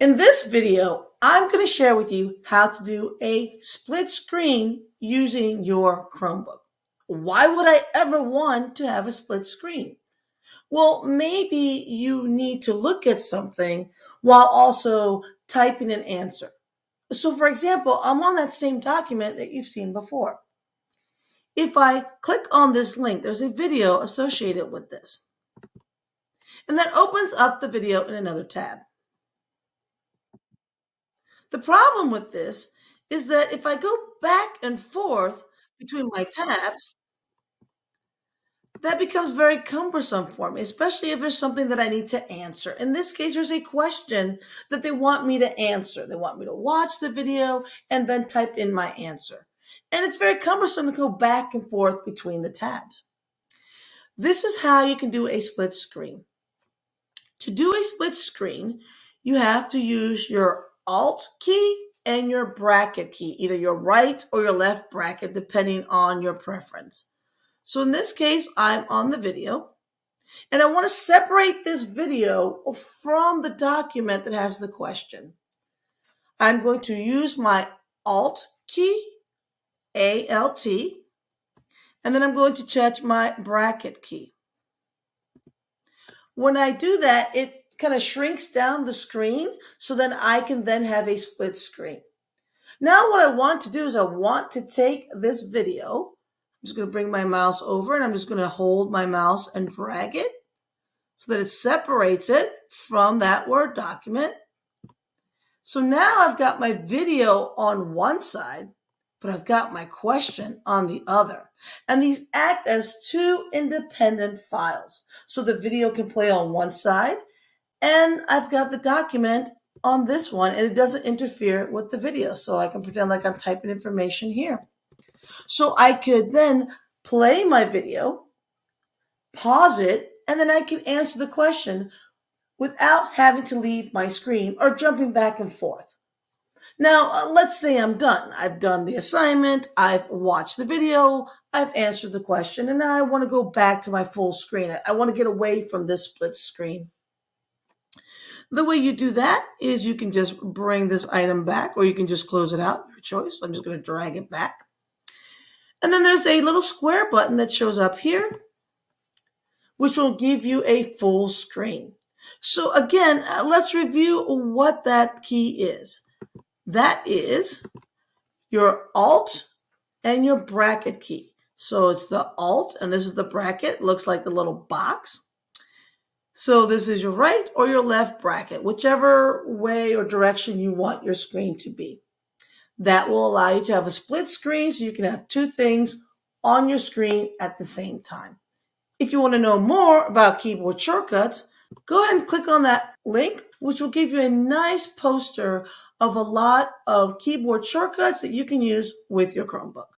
In this video, I'm going to share with you how to do a split screen using your Chromebook. Why would I ever want to have a split screen? Well, maybe you need to look at something while also typing an answer. So for example, I'm on that same document that you've seen before. If I click on this link, there's a video associated with this. And that opens up the video in another tab. The problem with this is that if I go back and forth between my tabs, that becomes very cumbersome for me, especially if there's something that I need to answer. In this case, there's a question that they want me to answer. They want me to watch the video and then type in my answer. And it's very cumbersome to go back and forth between the tabs. This is how you can do a split screen. To do a split screen, you have to use your Alt key and your bracket key, either your right or your left bracket, depending on your preference. So in this case, I'm on the video, and I want to separate this video from the document that has the question. I'm going to use my Alt key, ALT, and then I'm going to touch my bracket key. When I do that, it kind of shrinks down the screen so then I can then have a split screen. Now what I want to do is I want to take this video. I'm just going to bring my mouse over and I'm just going to hold my mouse and drag it so that it separates it from that Word document. So now I've got my video on one side, but I've got my question on the other. And these act as two independent files. So the video can play on one side, and I've got the document on this one, and it doesn't interfere with the video. So I can pretend like I'm typing information here. So I could then play my video, pause it, and then I can answer the question without having to leave my screen or jumping back and forth. Now, let's say I'm done. I've done the assignment, I've watched the video, I've answered the question, and now I want to go back to my full screen. I want to get away from this split screen. The way you do that is you can just bring this item back, or you can just close it out, your choice. I'm just going to drag it back. And then there's a little square button that shows up here, which will give you a full screen. So again, let's review what that key is. That is your Alt and your bracket key. So it's the Alt, and this is the bracket. It looks like the little box. So this is your right or your left bracket, whichever way or direction you want your screen to be. That will allow you to have a split screen so you can have two things on your screen at the same time. If you want to know more about keyboard shortcuts, go ahead and click on that link, which will give you a nice poster of a lot of keyboard shortcuts that you can use with your Chromebook.